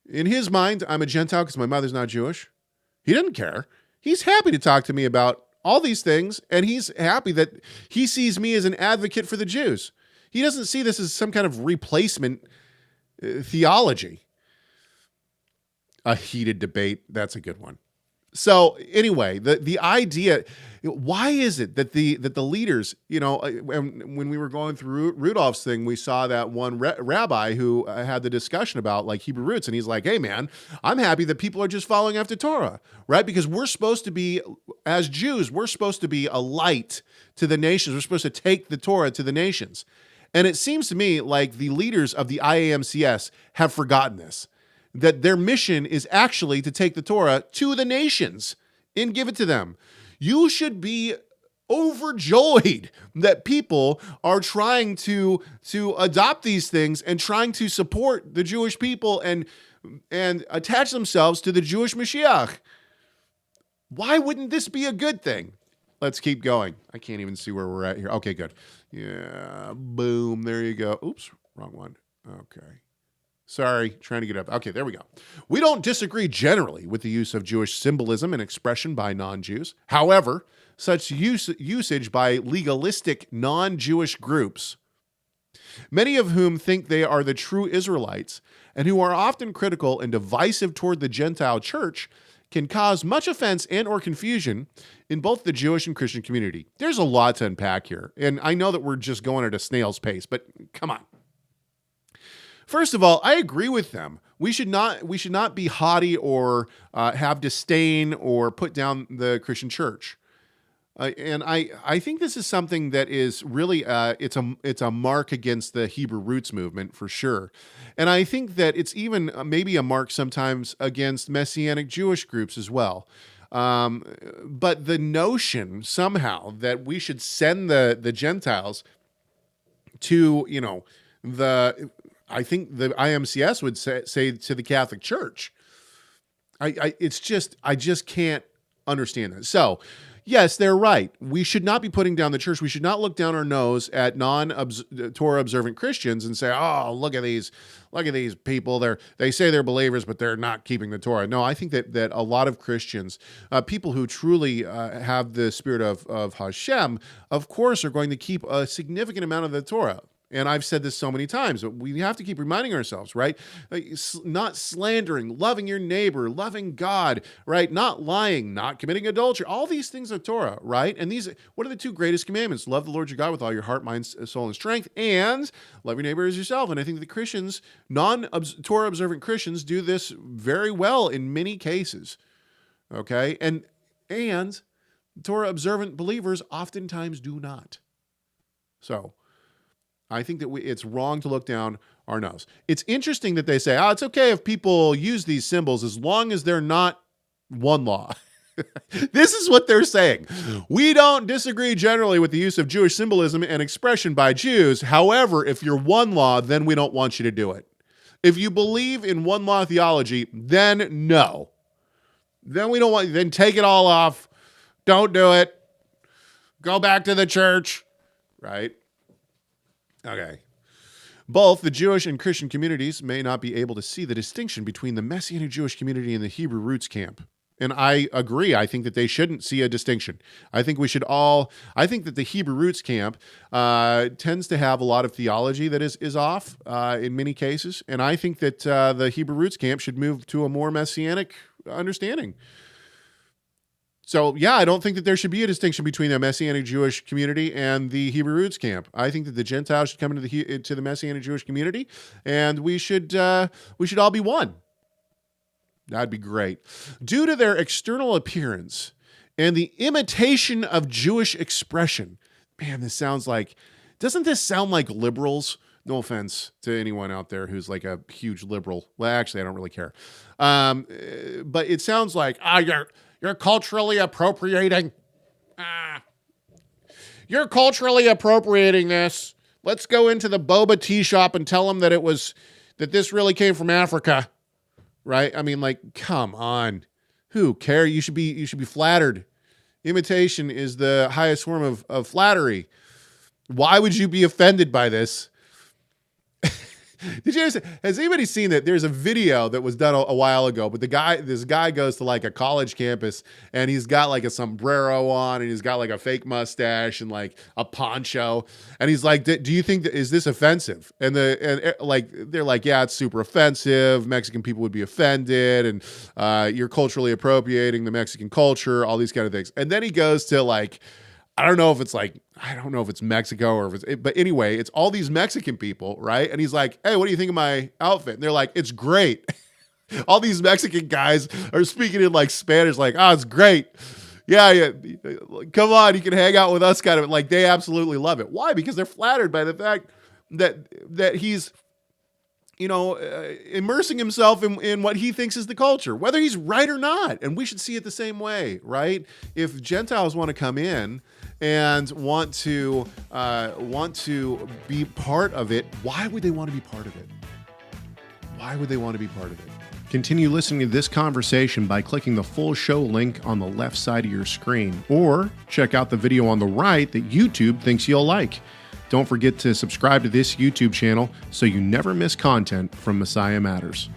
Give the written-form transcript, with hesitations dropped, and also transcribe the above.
In his mind, I'm a Gentile because my mother's not Jewish. He doesn't care. He's happy to talk to me about all these things, and he's happy that he sees me as an advocate for the Jews. He doesn't see this as some kind of replacement theology. A heated debate. That's a good one. So anyway, the idea, why is it that the leaders, when we were going through Rudolph's thing, we saw that one rabbi who had the discussion about like Hebrew roots, and he's like, hey man, I'm happy that people are just following after Torah, right? Because we're supposed to be, as Jews, we're supposed to be a light to the nations. We're supposed to take the Torah to the nations. And it seems to me like the leaders of the IAMCS have forgotten this, that their mission is actually to take the Torah to the nations and give it to them. You should be overjoyed that people are trying to adopt these things and trying to support the Jewish people and attach themselves to the Jewish Mashiach. Why wouldn't this be a good thing? Let's keep going. I can't even see where we're at here. Okay, good. Yeah, boom, there you go. Oops, wrong one. Okay. Sorry, trying to get up. Okay, there we go. We don't disagree generally with the use of Jewish symbolism and expression by non-Jews. However, such usage by legalistic non-Jewish groups, many of whom think they are the true Israelites and who are often critical and divisive toward the Gentile church, can cause much offense and or confusion in both the Jewish and Christian community. There's a lot to unpack here, and I know that we're just going at a snail's pace, but come on. First of all, I agree with them. We should not be haughty or have disdain or put down the Christian church. And I think this is something that is really it's a mark against the Hebrew roots movement for sure. And I think that it's even maybe a mark sometimes against Messianic Jewish groups as well. But the notion somehow that we should send the Gentiles to, I think the IMCS would say to the Catholic Church. I just can't understand that. So, yes, they're right. We should not be putting down the church. We should not look down our nose at non-Torah observant Christians and say, "Oh, look at these people. They say they're believers, but they're not keeping the Torah." No, I think that a lot of Christians, people who truly have the spirit of Hashem, of course, are going to keep a significant amount of the Torah. And I've said this so many times, but we have to keep reminding ourselves, right? Not slandering, loving your neighbor, loving God, right? Not lying, not committing adultery. All these things are Torah, right? And what are the two greatest commandments? Love the Lord your God with all your heart, mind, soul, and strength, and love your neighbor as yourself. And I think the Christians, non-Torah observant Christians, do this very well in many cases, okay? And Torah observant believers oftentimes do not. So I think that it's wrong to look down our nose. It's interesting that they say, it's okay if people use these symbols as long as they're not one law. This is what they're saying. We don't disagree generally with the use of Jewish symbolism and expression by Jews. However, if you're one law, then we don't want you to do it. If you believe in one law theology, then no. Then we don't want you. Then take it all off. Don't do it. Go back to the church. Right? Okay. Both the Jewish and Christian communities may not be able to see the distinction between the Messianic Jewish community and the Hebrew roots camp. And I agree. I think that they shouldn't see a distinction. I think that the Hebrew roots camp tends to have a lot of theology that is off in many cases. And I think that the Hebrew roots camp should move to a more Messianic understanding. So, yeah, I don't think that there should be a distinction between the Messianic Jewish community and the Hebrew roots camp. I think that the Gentiles should come into the Messianic Jewish community, and we should all be one. That'd be great. Due to their external appearance and the imitation of Jewish expression, man, doesn't this sound like liberals? No offense to anyone out there who's like a huge liberal. Well, actually, I don't really care. But it sounds like, you're culturally appropriating. You're culturally appropriating this. Let's go into the boba tea shop and tell them that this really came from Africa. Right? I mean, like, come on. Who cares? You should be flattered. Imitation is the highest form of flattery. Why would you be offended by this? Has anybody seen that? There's a video that was done a while ago, but this guy goes to like a college campus and he's got like a sombrero on and he's got like a fake mustache and like a poncho. And he's like, do you think is this offensive? And they're like, yeah, it's super offensive. Mexican people would be offended. And you're culturally appropriating the Mexican culture, all these kind of things. And then he goes to like, I don't know if it's Mexico or if it's, but anyway, it's all these Mexican people, right? And he's like, hey, what do you think of my outfit? And they're like, it's great. All these Mexican guys are speaking in like Spanish, like, oh, it's great. Yeah. Come on, you can hang out with us, kind of like they absolutely love it. Why? Because they're flattered by the fact that he's, immersing himself in what he thinks is the culture, whether he's right or not. And we should see it the same way, right? If Gentiles want to come in and want to be part of it, why would they want to be part of it? Why would they want to be part of it? Continue listening to this conversation by clicking the full show link on the left side of your screen, or check out the video on the right that YouTube thinks you'll like. Don't forget to subscribe to this YouTube channel so you never miss content from Messiah Matters.